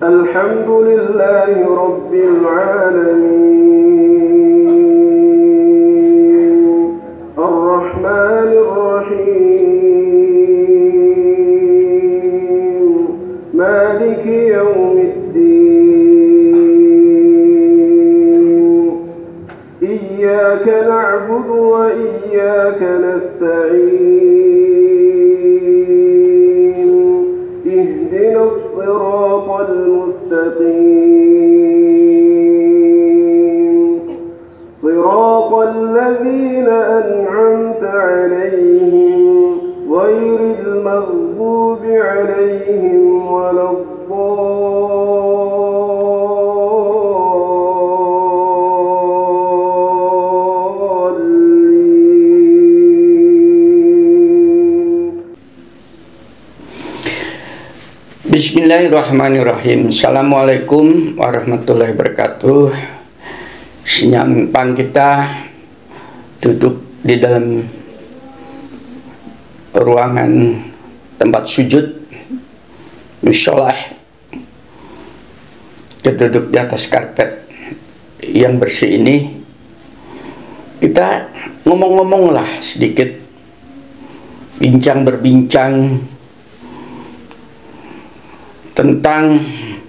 الحمد لله رب العالمين الرحمن الرحيم مالك يوم الدين إياك نعبد وإياك نستعين اهدنا الصراط المستقيم صراط الذين أنعمت عليهم غير المغضوب عليهم ولا Bismillahirrahmanirrahim. Assalamualaikum warahmatullahi wabarakatuh. Senyampang kita duduk di dalam ruangan tempat sujud musholah, kita duduk di atas karpet yang bersih ini, kita ngomong-ngomonglah sedikit, berbincang tentang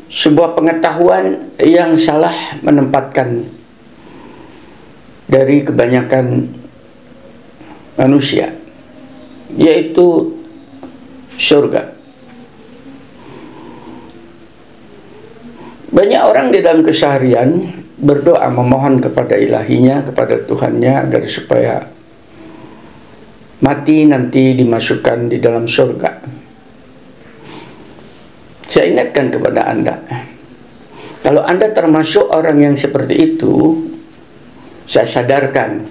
sebuah pengetahuan yang salah menempatkan dari kebanyakan manusia, yaitu surga. Banyak orang di dalam keseharian berdoa memohon kepada ilahinya, kepada Tuhannya, agar supaya mati nanti dimasukkan di dalam surga. Saya ingatkan kepada Anda, kalau Anda termasuk orang yang seperti itu, saya sadarkan,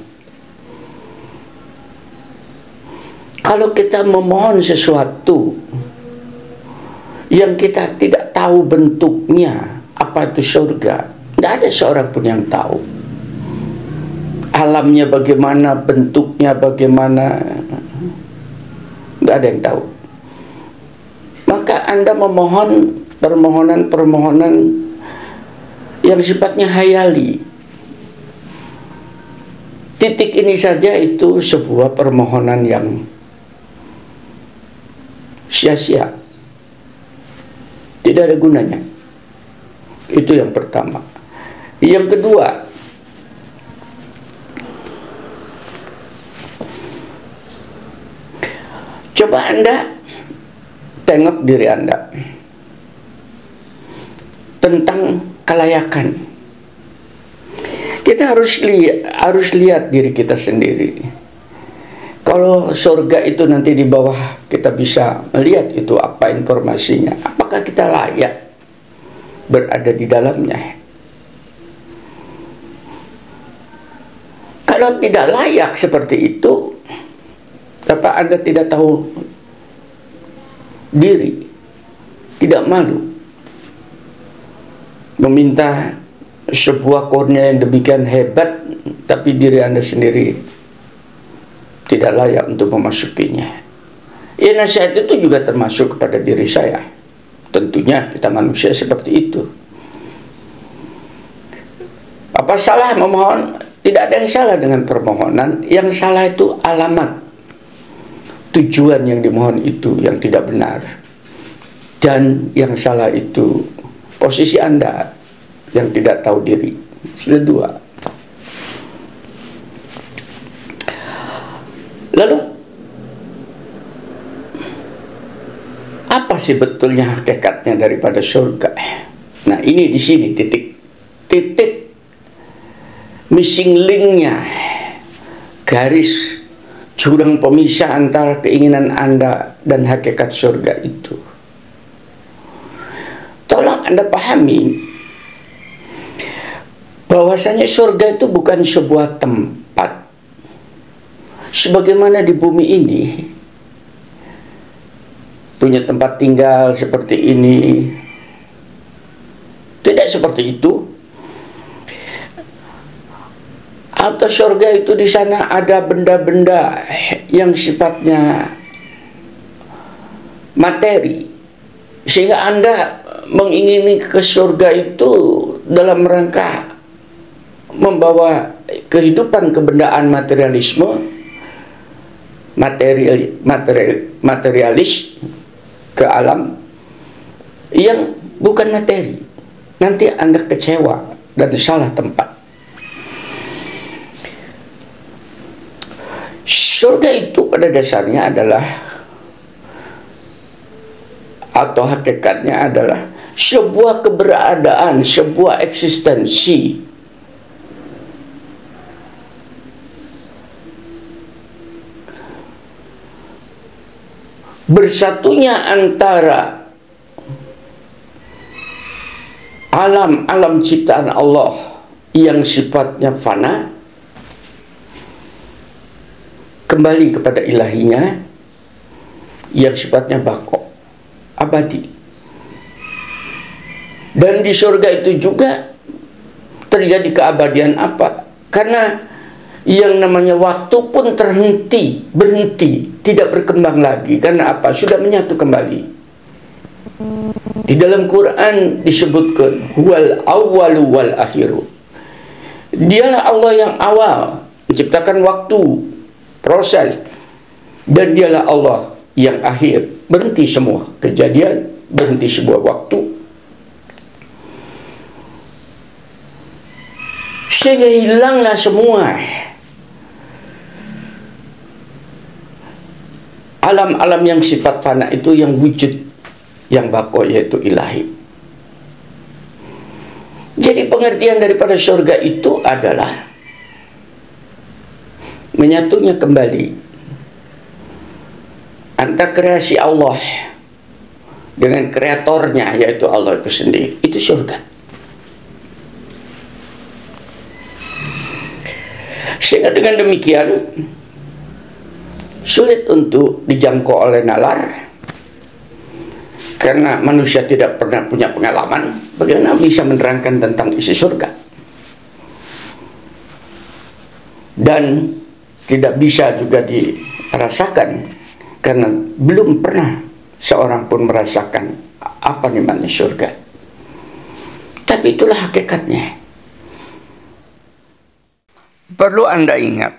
kalau kita memohon sesuatu yang kita tidak tahu bentuknya, apa itu surga, tidak ada seorang pun yang tahu. Alamnya bagaimana, bentuknya bagaimana, tidak ada yang tahu. Maka Anda memohon permohonan-permohonan yang sifatnya hayali. Titik ini saja itu sebuah permohonan yang sia-sia, tidak ada gunanya. Itu yang pertama. Yang kedua, coba Anda tengok diri Anda tentang kelayakan. Kita harus lihat diri kita sendiri. Kalau surga itu nanti di bawah, kita bisa melihat itu apa informasinya. Apakah kita layak berada di dalamnya? Kalau tidak layak seperti itu, apa Anda tidak tahu diri, tidak malu meminta sebuah kurnia yang demikian hebat, tapi diri Anda sendiri tidak layak untuk memasukinya? Ya, nasihat itu juga termasuk kepada diri saya. Tentunya kita manusia seperti itu. Apa salah memohon? Tidak ada yang salah dengan permohonan. Yang salah itu alamat tujuan yang dimohon itu yang tidak benar, dan yang salah itu posisi Anda yang tidak tahu diri. Sudah dua. Lalu apa sih betulnya hakikatnya daripada surga? Nah, ini di sini titik missing linknya, garis jurang pemisah antara keinginan Anda dan hakikat surga itu. Tolong Anda pahami bahwasanya surga itu bukan sebuah tempat sebagaimana di bumi ini punya tempat tinggal seperti ini. Tidak seperti itu. Atau surga itu di sana ada benda-benda yang sifatnya materi, sehingga Anda mengingini ke surga itu dalam rangka membawa kehidupan kebendaan materialis ke alam yang bukan materi. Nanti Anda kecewa dan salah tempat. Surga itu pada dasarnya adalah, atau hakikatnya adalah sebuah keberadaan, sebuah eksistensi bersatunya antara alam-alam ciptaan Allah yang sifatnya fana kembali kepada ilahinya yang sifatnya baqo, abadi. Dan di surga itu juga terjadi keabadian apa? Karena yang namanya waktu pun berhenti, tidak berkembang lagi. Karena apa? Sudah menyatu kembali. Di dalam Quran disebutkan huwal awwalu wal akhiru. Dialah Allah yang awal menciptakan waktu, proses, dan dialah Allah yang akhir. Berhenti semua kejadian, berhenti sebuah waktu, sehingga hilanglah semua alam-alam yang sifat fana itu, yang wujud yang baqo, yaitu ilahi. Jadi pengertian daripada surga itu adalah menyatunya kembali antara kreasi Allah dengan kreatornya, yaitu Allah itu sendiri. Itu surga. Sehingga dengan demikian sulit untuk dijangkau oleh nalar, karena manusia tidak pernah punya pengalaman. Bagaimana bisa menerangkan tentang isi surga? Dan tidak bisa juga dirasakan, karena belum pernah seorang pun merasakan apa namanya surga. Tapi itulah hakikatnya. Perlu Anda ingat,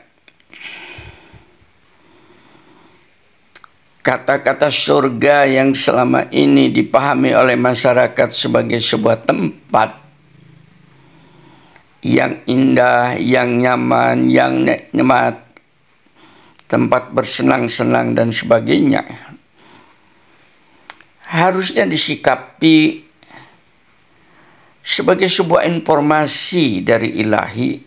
kata-kata surga yang selama ini dipahami oleh masyarakat sebagai sebuah tempat yang indah, yang nyaman, yang nikmat, tempat bersenang-senang dan sebagainya, harusnya disikapi sebagai sebuah informasi dari ilahi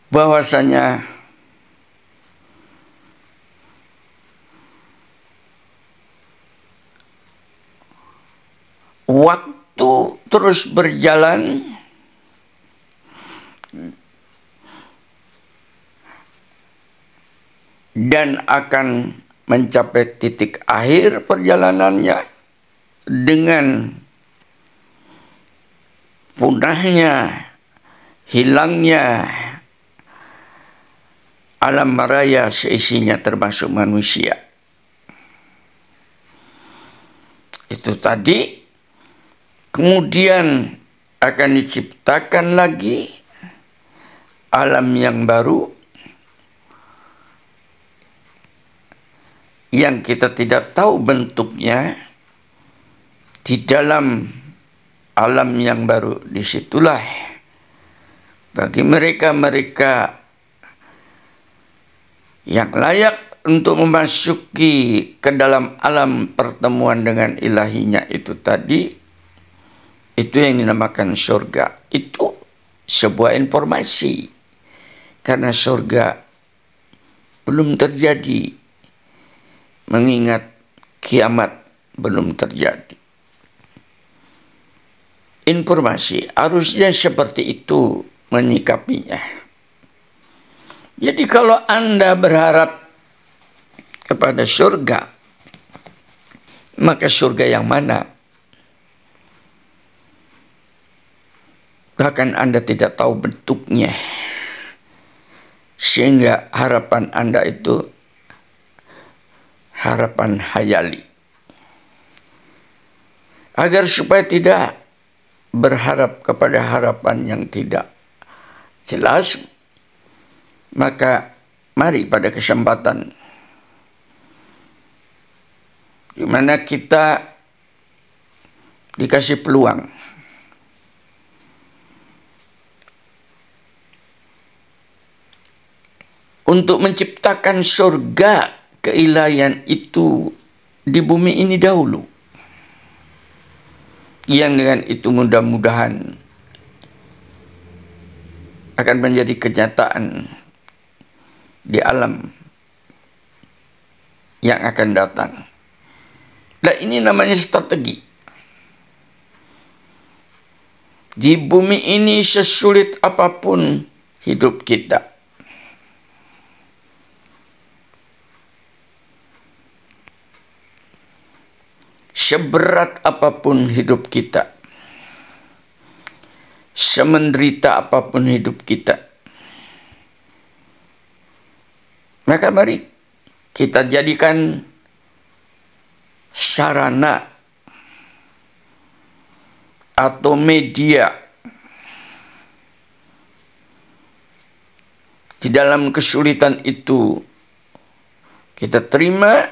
bahwasanya waktu terus berjalan dan akan mencapai titik akhir perjalanannya dengan punahnya, hilangnya alam raya seisinya termasuk manusia. Itu tadi. Kemudian akan diciptakan lagi alam yang baru yang kita tidak tahu bentuknya. Di dalam alam yang baru, disitulah bagi mereka-mereka yang layak untuk memasuki ke dalam alam pertemuan dengan ilahinya itu tadi, itu yang dinamakan surga. Itu sebuah informasi, karena surga belum terjadi, mengingat kiamat belum terjadi. Informasi harusnya seperti itu menyikapinya. Jadi kalau Anda berharap kepada surga, maka surga yang mana? Bahkan Anda tidak tahu bentuknya, sehingga harapan Anda itu harapan hayali. agar supaya tidak berharap kepada harapan yang tidak jelas, maka mari pada kesempatan di mana kita dikasih peluang untuk menciptakan surga keilahian itu di bumi ini dahulu, yang dengan itu mudah-mudahan akan menjadi kenyataan di alam yang akan datang. Nah, ini namanya strategi. Di bumi ini sesulit apapun hidup kita, seberat apapun hidup kita, semenderita apapun hidup kita, maka mari kita jadikan sarana atau media di dalam kesulitan itu, kita terima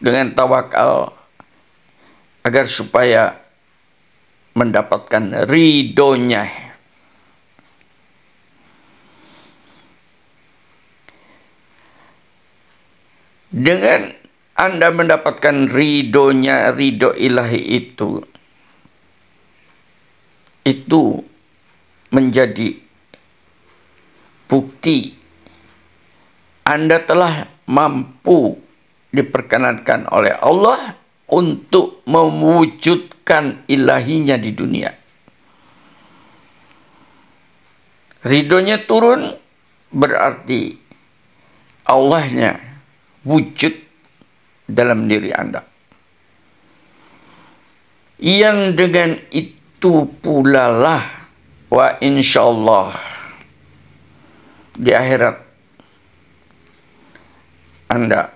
dengan tawakal agar supaya mendapatkan ridhonya. Dengan Anda mendapatkan ridhonya, ridho ilahi itu menjadi bukti Anda telah mampu diperkenankan oleh Allah untuk mewujudkan ilahinya di dunia. Ridhonya turun berarti Allahnya wujud dalam diri Anda. Yang dengan itu pula lah wa insyaallah di akhirat Anda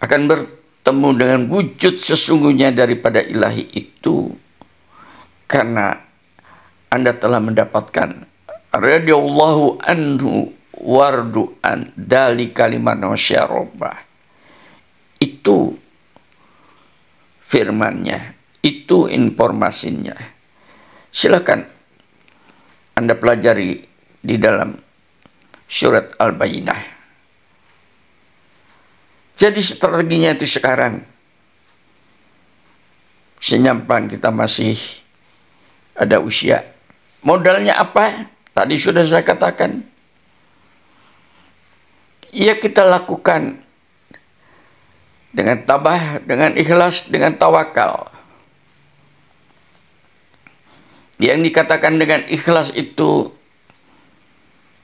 akan bertemu dengan wujud sesungguhnya daripada ilahi itu, karena Anda telah mendapatkan radhiyallahu anhu wardu'an dali kalimat nasyarobah. Itu firmannya, itu informasinya. Silakan Anda pelajari di dalam surat Al-Bayyinah. Jadi strateginya itu sekarang, senyampan kita masih ada usia. Modalnya apa? Tadi sudah saya katakan. Ya, kita lakukan dengan tabah, dengan ikhlas, dengan tawakal. Yang dikatakan dengan ikhlas itu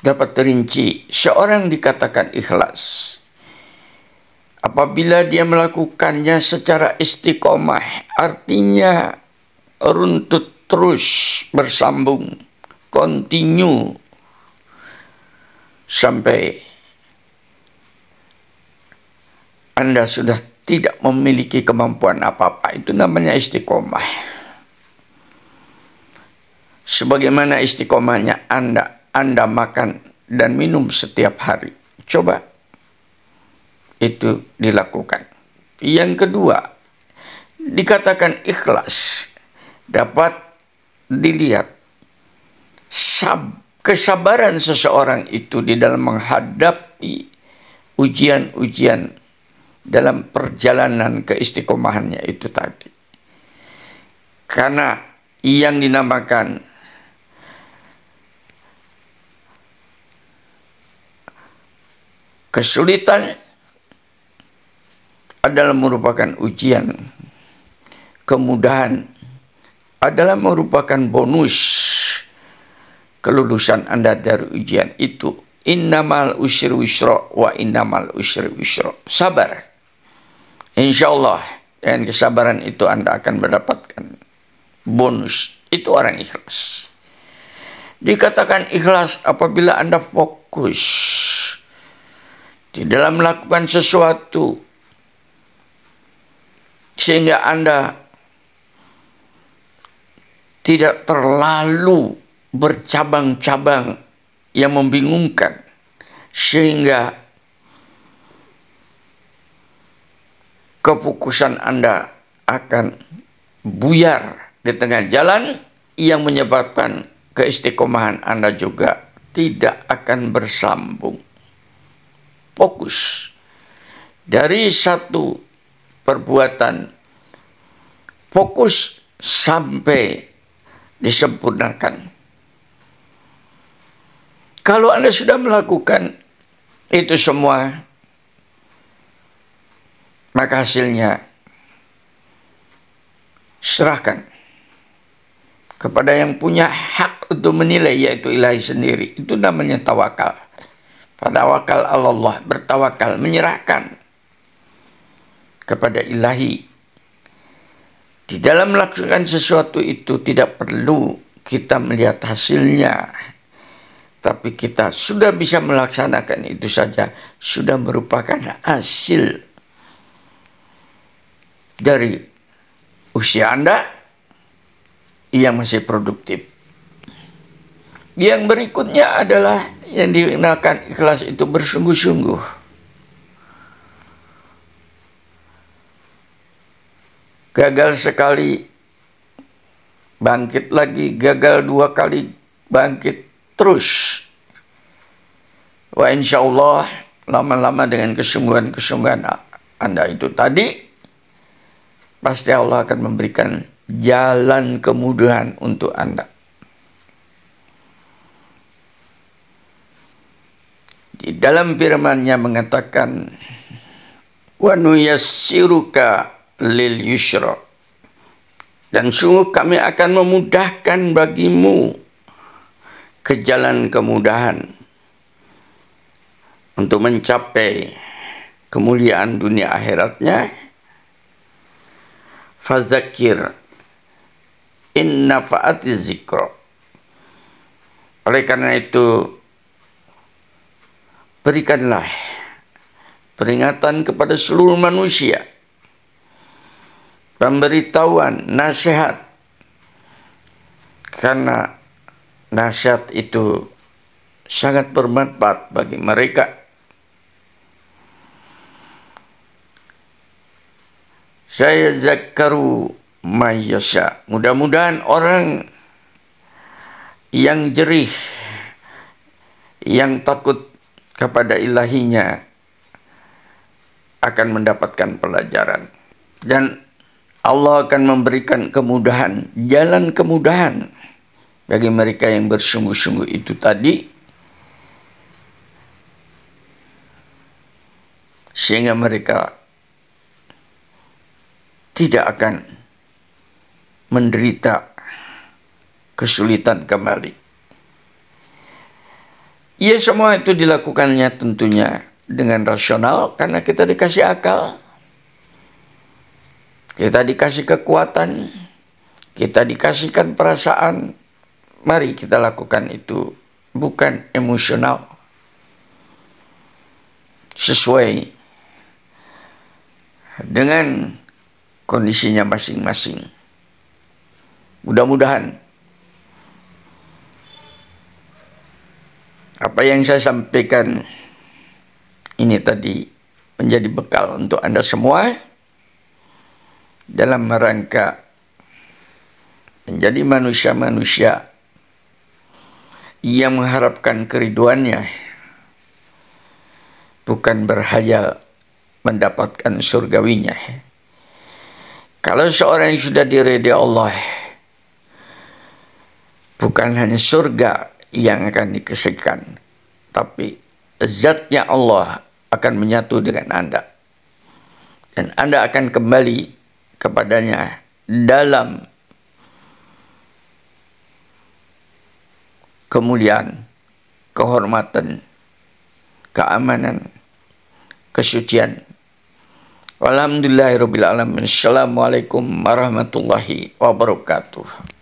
dapat terinci. Seorang dikatakan ikhlas apabila dia melakukannya secara istiqomah, artinya runtut terus, bersambung, continue, sampai Anda sudah tidak memiliki kemampuan apa-apa. Itu namanya istiqomah. Sebagaimana istiqomahnya Anda makan dan minum setiap hari. Coba itu dilakukan. Yang kedua, dikatakan ikhlas dapat dilihat kesabaran seseorang itu di dalam menghadapi ujian-ujian dalam perjalanan keistiqomahannya itu tadi. Karena yang dinamakan kesulitan adalah merupakan ujian, kemudahan adalah merupakan bonus kelulusan Anda dari ujian itu. Innamal usri yusra wa innamal usri yusra. Sabar. Insyaallah dengan kesabaran itu Anda akan mendapatkan bonus. Itu orang ikhlas. Dikatakan ikhlas apabila Anda fokus di dalam melakukan sesuatu sehingga Anda tidak terlalu bercabang-cabang yang membingungkan, sehingga kefokusan Anda akan buyar di tengah jalan, yang menyebabkan keistiqomahan Anda juga tidak akan bersambung. Fokus dari satu perbuatan, fokus sampai disempurnakan. Kalau Anda sudah melakukan itu semua, maka hasilnya serahkan kepada yang punya hak untuk menilai, yaitu Ilahi sendiri. Itu namanya tawakal. Tawakal Allah, bertawakal, menyerahkan kepada Ilahi. Di dalam melakukan sesuatu itu tidak perlu kita melihat hasilnya, tapi kita sudah bisa melaksanakan itu saja, sudah merupakan hasil dari usia Anda yang masih produktif. Yang berikutnya adalah yang dikenakan ikhlas itu bersungguh-sungguh. Gagal sekali, bangkit lagi, gagal 2 kali, bangkit terus. Wah, insya Allah lama-lama dengan kesungguhan-kesungguhan Anda itu tadi, pasti Allah akan memberikan jalan kemudahan untuk Anda. Di dalam firman-Nya mengatakan, wa nuyassiruka lil yusra, dan sungguh kami akan memudahkan bagimu ke jalan kemudahan untuk mencapai kemuliaan dunia akhiratnya. Fadzakir in nafa'ati zikra. Oleh karena itu, berikanlah peringatan kepada seluruh manusia, pemberitahuan, nasihat, karena nasihat itu sangat bermanfaat bagi mereka. Saya zakaru mayyasha. Mudah-mudahan orang yang jerih, yang takut kepada ilahinya akan mendapatkan pelajaran. Dan Allah akan memberikan kemudahan, jalan kemudahan bagi mereka yang bersungguh-sungguh itu tadi, sehingga mereka tidak akan menderita kesulitan kembali. Ya, semua itu dilakukannya tentunya dengan rasional, karena kita dikasih akal, kita dikasih kekuatan, kita dikasihkan perasaan. Mari kita lakukan itu bukan emosional, sesuai dengan kondisinya masing-masing. Mudah-mudahan apa yang saya sampaikan ini tadi menjadi bekal untuk Anda semua dalam rangka menjadi manusia-manusia yang mengharapkan keriduannya, bukan berhayal mendapatkan surgawinya. Kalau seorang yang sudah diridai Allah, bukan hanya surga yang akan dikasihkan, tapi zatnya Allah akan menyatu dengan Anda, dan Anda akan kembali kepadanya dalam kemuliaan, kehormatan, keamanan, kesucian. Alhamdulillahirabbil alamin. Assalamualaikum warahmatullahi wabarakatuh.